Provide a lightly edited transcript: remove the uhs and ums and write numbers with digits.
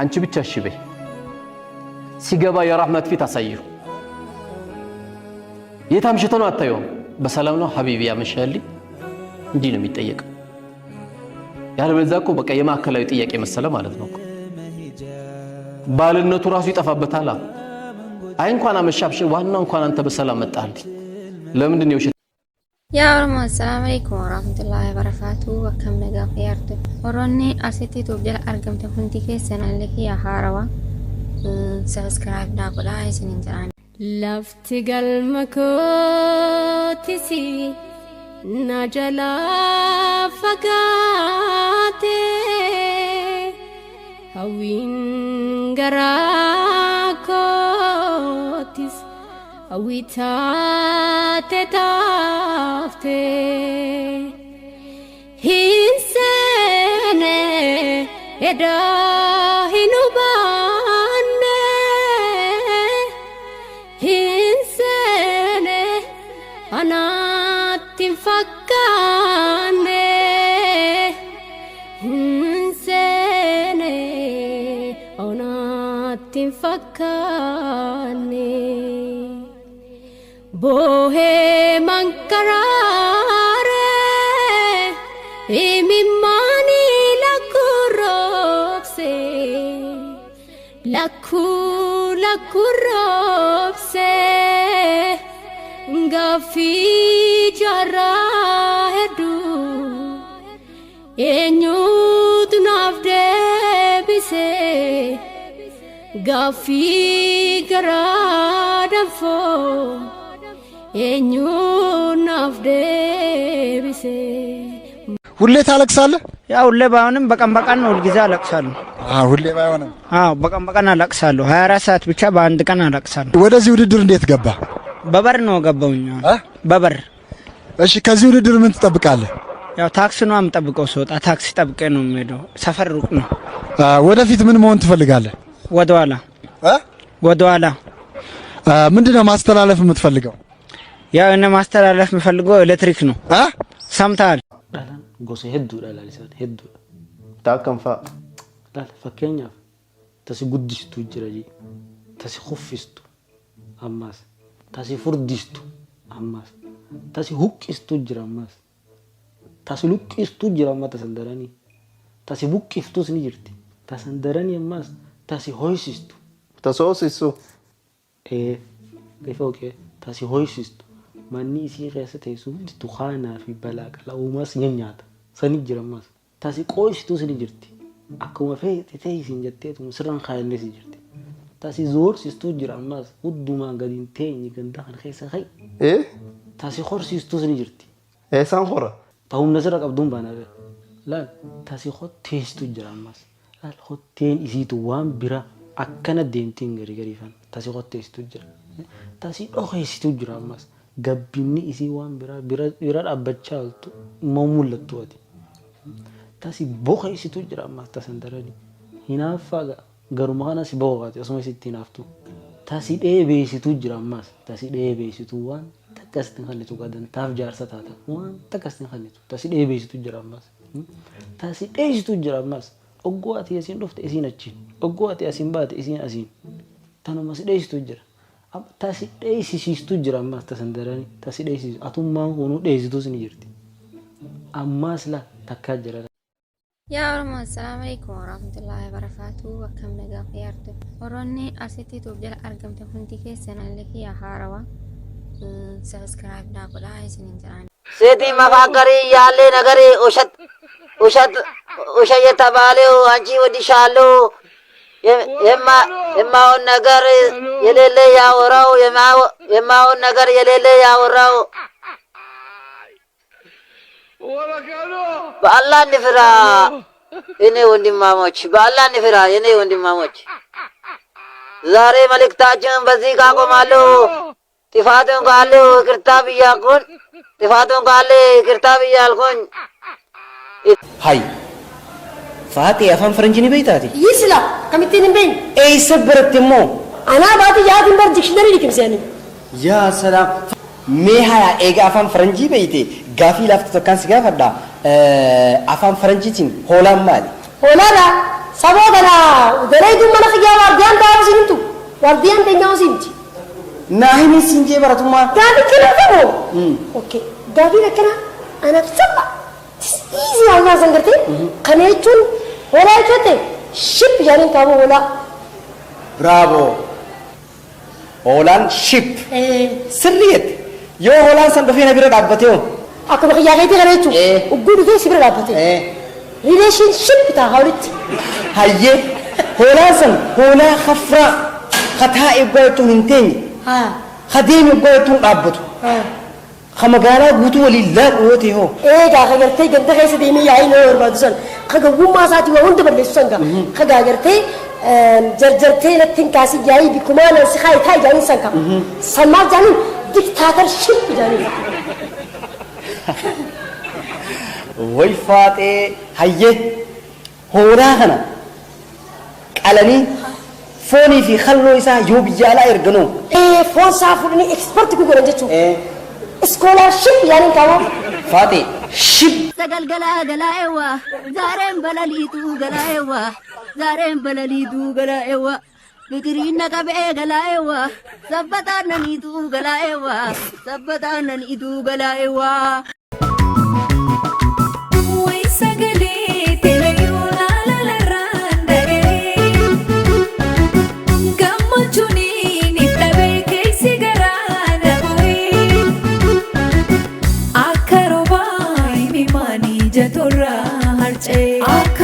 አንቺ ብቻ እሺ በይ ሲገባ የራህመት ፊት አሳይሩ የታምሽቶ ነው አታየው በሰላም ነው ሐቢቢ ያመሻልኝ እንዲህ ነው የሚጠየቀው ያለበለዚያ እኮ በቃ የማከላዊ ጥያቄ መሰለ ማለት ነው ባልነቱ ራሱ ይጠፋበታል አይ እንኳን አመሻብሽ ዋናው እንኳን አንተ በሰላም መጣልኝ ለምንድን ነው يا رحمة السلام عليكم ورحمة الله وبركاته وكم نجا خيرت وروني أرسلتي توجه أرقم تكونتي كيسنا لك يا حاروا سبسكرايب ناقول هاي سنين جران لفتي قلمكوتي نجلا فقاتي هوين غراكوتيس هويتاتي تافتي هنساني إدا هنوباني هنساني أنا تنفكاني هنساني أنا تنفكاني bohe mankarare imimani lakuropse lakuropse ngafi jara hedu enyut nafde bise gafi garadafo የኙን አፍደብሴ ሁሌ ታለቅሳለህ? ያው ሁሌ ባይሆንም በቀን በቀን ነው ሁልጊዜ አለቅሳለሁ። ሁሌ ባይሆንም? በቀን በቀን አለቅሳለሁ። 24 ሰዓት ብቻ በአንድ ቀን አለቅሳለሁ። ወደዚህ ውድድር እንዴት ገባ? በበር ነው ገባውኛ። በበር። እሺ፣ ከዚህ ውድድር ምን ትጠብቃለህ? ያው ታክሲ ነው የምጠብቀው። ስወጣ ታክሲ ጠብቄ ነው የምሄደው። ሰፈር ሩቅ ነው። ወደፊት ምን መሆን ትፈልጋለህ? ወደኋላ። ምንድነው ማስተላለፍ የምትፈልገው? ያው እነ ማስተላለፍ የምፈልገው ኤሌክትሪክ ነው። ሰምታል ዳላን ጎሴ ሄዱ ዳላሊሳን ሄዱ ታከንፋ ዳል ፈከኛ ተሲ ጉዲስቱ ጅራጂ ተሲ ኹፍስቱ አማስ ተሲ ፉርዲስቱ አማስ ተሲ ሁቅስቱ ጅራማስ ተሲ ሉቅስቱ ጅራማ ተሰንደራኒ ተሲ ቡቅፍቱ ስንጅርቲ ተሰንደራኒ አማስ ተሲ ሆይሲስቱ ተሶሲሱ ከይፎኬ ተሲ ሆይሲስቱ manni isii keessa teessu hundi tuqaanaa fi balaaqa la'uumaas nyaata sani jiramas taasi qoysituu sini jirti akkuma feete teessin jetteetu sirran kaayannesi jirti taasi zoorsistuu jiramas huddumaan gadiin teenyi ganda kan keessa kai taasi horsistuu sini jirti san hora ta'umna sirra qabduun baanaa laal taasi hotteestuu jiramas laal hotteen isiitu waan bira akkana deemtiin gari taasi hotteestuu jira taasi dhokeessituu jiramas gabbinni isii waan bira dhabbachaaltu mul'attu ati taasi boqeessitu jira ammas tasandarani hinaaffaa garuma kana si boqaati asuma isitti hinaaftu taasi dheebeessitu jira ammas taasi dheebeessitu waan takkastin kannitu gadantaaf jaarsa taata waan takkastin kannitu taasi dheebeessitu jira ammas taasi dheessitu jira ammas oggoo ati asiin dhufte isiin achiin oggoo ati asiin baate isiin asiin tanuma si dheessitu jira taasi dheessisiistu jira ammas tasandarani taasi dheessisiistu atummaan hunuu dheessitus ni jirti ammas la takkaa jira. يا رحمة السلام عليكم ورحمة الله وبركاته وكم نجا خيرت وروني أرسلتي توجه أرقم تكونتي كيسنا لك يا حاروا سبسكرايب ناقول هاي سنين جران سيدي مفاقري يالي نغري وشد يتبالي وانجي ودي شالو የማውን ነገር የሌለ ያወራው የማውን ነገር የሌለ ያወራው በአላህ ንፍራ የኔ ወንድማሞች በአላህ ንፍራ የኔ ወንድማሞች ዛሬ መልእክታችን በዚህ ካቆማለሁ ጥፋቱን ካለ ይቅርታ ብያልኩኝ ጥፋቱን ካለ ይቅርታ ብያልኩኝ ሃይ فاتي أفهم فرنجيني بيتاتي يسلا كمتين بين أي سبرت مو أنا باتي يا دمبر ديكشنري لكم سياني يا سلام ميها يا إيجا أفهم فرنجي بيتي غافي لافت تكان سيجا فردا أفهم فرنجي تين هولا مالي هولا لا سبودنا ودري Bareedu mana xiyyaa waardiyaan taa'u sintu. Waardiyaan teenyaa sinti. Naahini sinjee baratummaa. Gaafi kennamu. Okay. Gaafi akkana anaaf sabba. Easy waan sangartee. Kana jechuun hoolaa jechuutte ship jaaniin qabu hoolaa. Bravo. Hoolaan ship. Sirriitti. Yoo hoolaan san dhufee na bira dhaabbatee hoo. Akkuma xiyyaa keetii kana jechuun. Ugguu dhufee si bira dhaabbatee. Relationship bitaa hawlitti. Hayyee hoolaan san hoolaa khafraa kataa eebbaa jechuun hin teenye. Kadeemi eebbaa jechuun dhaabbatu. Magaalaa guutuu waliin laaqu yoo ta'e hoo. Eegaa ka gartee ganda keessa deemee yaa'ii nama barbaadu san ka gowwummaa isaatii waa hunda balleessu san ka gartee jarjartee natti hin kaasii yaa'ii bikkumaa nan si haa itaa ijaaniin san qaba. San maal jaaniin diktaatarship jaaniin. Way faaxee hayyee hoolaa kana qalanii foonii fi halluu isaa yoo biyya alaa erganoo. Foon isaa fuudhanii eksperti gurguran jechuudha. Scholarship yaaniin qaba. Faaxee ship. Sagal galaa galaa ewa zaareen balaliituu galaa ewa zaareen balaliituu galaa ewa fikiriin na qabee galaa ewa sabbataan naniituu galaa ewa sabbataan naniituu galaa ewa. Akka